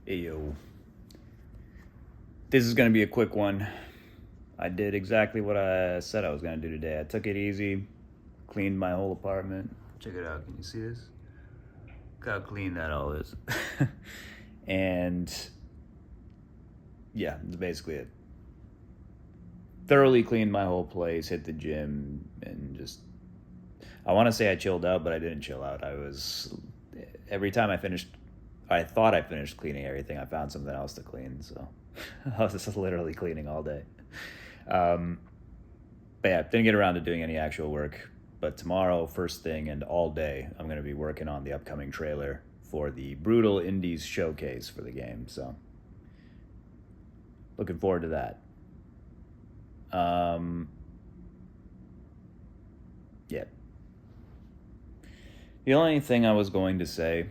Yo, this is going to be a quick one. I did exactly what I said I was going to do today. I took it easy, cleaned my whole apartment. Check it out. Can you see this? Look how clean that all is. And yeah, that's basically it. Thoroughly cleaned my whole place, hit the gym, and just, I want to say I chilled out, but I didn't chill out. Every time I thought I finished cleaning everything, I found something else to clean. So I was just literally cleaning all day. But yeah, didn't get around to doing any actual work. But tomorrow, first thing and all day, I'm going to be working on the upcoming trailer for the Brutal Indies showcase for the game. So looking forward to that. Yeah. The only thing I was going to say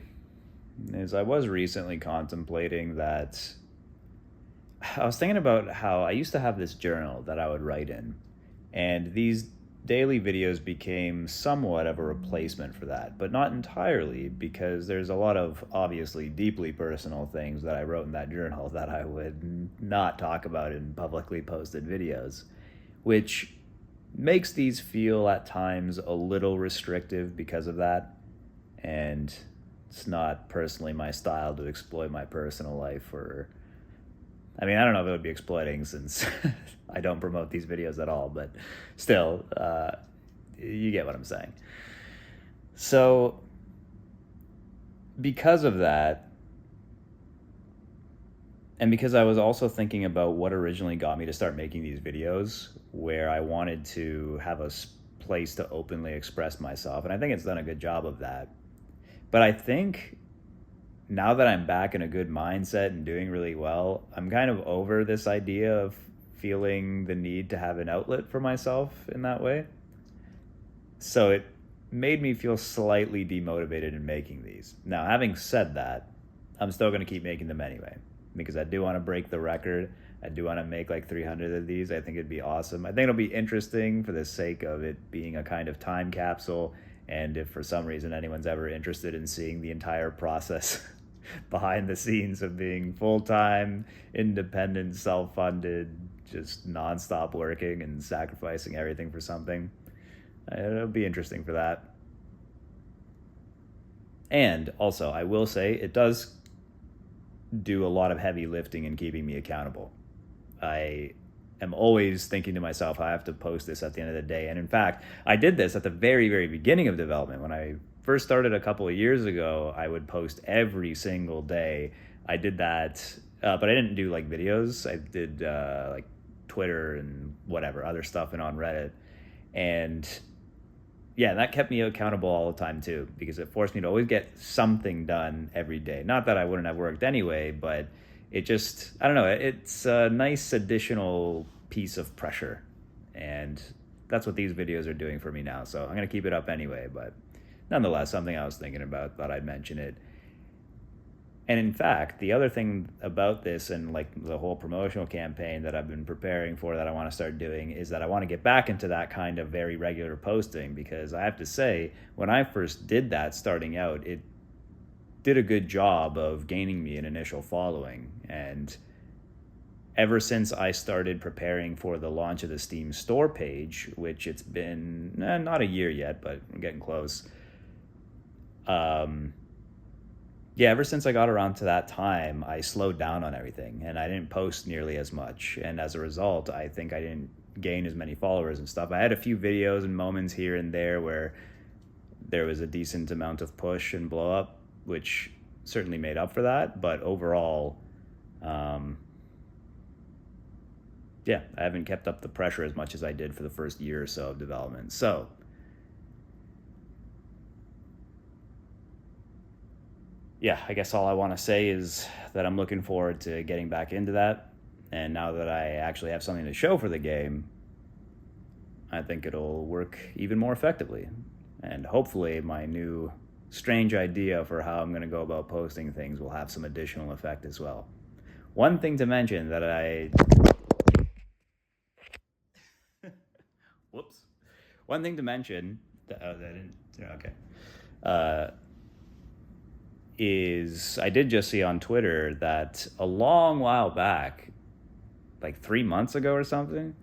is I was recently contemplating that I was thinking about how I used to have this journal that I would write in, and these daily videos became somewhat of a replacement for that, but not entirely, because there's a lot of obviously deeply personal things that I wrote in that journal that I would not talk about in publicly posted videos, which makes these feel at times a little restrictive because of that. And it's not personally my style to exploit my personal life, or I mean, I don't know if it would be exploiting since I don't promote these videos at all, but still, you get what I'm saying. So because of that, and because I was also thinking about what originally got me to start making these videos, where I wanted to have a place to openly express myself, and I think it's done a good job of that. But I think now that I'm back in a good mindset and doing really well, I'm kind of over this idea of feeling the need to have an outlet for myself in that way. So it made me feel slightly demotivated in making these. Now, having said that, I'm still going to keep making them anyway, because I do want to break the record. I do want to make like 300 of these. I think it'd be awesome. I think it'll be interesting for the sake of it being a kind of time capsule. And if for some reason anyone's ever interested in seeing the entire process behind the scenes of being full-time, independent, self-funded, just nonstop working and sacrificing everything for something, it'll be interesting for that. And also, I will say, it does do a lot of heavy lifting in keeping me accountable. I am always thinking to myself, I have to post this at the end of the day. And in fact, I did this at the very, very beginning of development. When I first started a couple of years ago, I would post every single day. I did that, but I didn't do like videos. I did like Twitter and whatever, other stuff, and on Reddit. And yeah, that kept me accountable all the time too, because it forced me to always get something done every day. Not that I wouldn't have worked anyway, but it just, I don't know, it's a nice additional piece of pressure. And that's what these videos are doing for me now. So I'm going to keep it up anyway, but nonetheless, something I was thinking about, thought I'd mention it. And in fact, the other thing about this and like the whole promotional campaign that I've been preparing for, that I want to start doing, is that I want to get back into that kind of very regular posting, because I have to say, when I first did that starting out, it did a good job of gaining me an initial following. And ever since I started preparing for the launch of the Steam store page, which it's been not a year yet, but I'm getting close. Yeah, ever since I got around to that time, I slowed down on everything and I didn't post nearly as much. And as a result, I think I didn't gain as many followers and stuff. I had a few videos and moments here and there where there was a decent amount of push and blow up, which certainly made up for that. But overall, yeah, I haven't kept up the pressure as much as I did for the first year or so of development. So yeah, I guess all I want to say is that I'm looking forward to getting back into that. And now that I actually have something to show for the game, I think it'll work even more effectively. And hopefully my new strange idea for how I'm going to go about posting things will have some additional effect as well. One thing to mention that whoops. One thing to mention that, oh, that didn't, okay. Uh, is I did just see on Twitter that a long while back, like 3 months ago or something,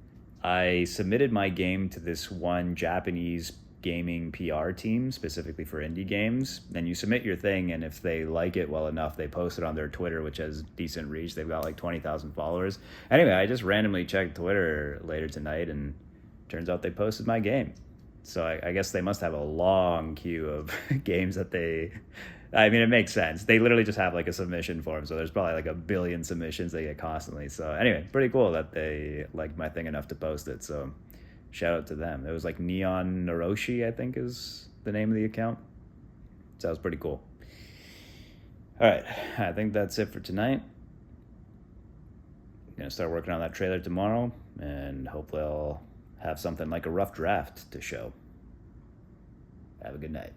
I submitted my game to this one Japanese gaming PR team specifically for indie games. Then you submit your thing, and if they like it well enough, they post it on their Twitter, which has decent reach. They've got like 20,000 followers. Anyway, I just randomly checked Twitter later tonight, and turns out they posted my game. So I guess they must have a long queue of games that they... I mean, it makes sense. They literally just have like a submission form, so there's probably like 1 billion submissions they get constantly. So anyway, pretty cool that they liked my thing enough to post it. So shout out to them. It was like Neon Naroshi, I think is the name of the account. So that was pretty cool. All right, I think that's it for tonight. I'm going to start working on that trailer tomorrow, and hopefully I'll have something like a rough draft to show. Have a good night.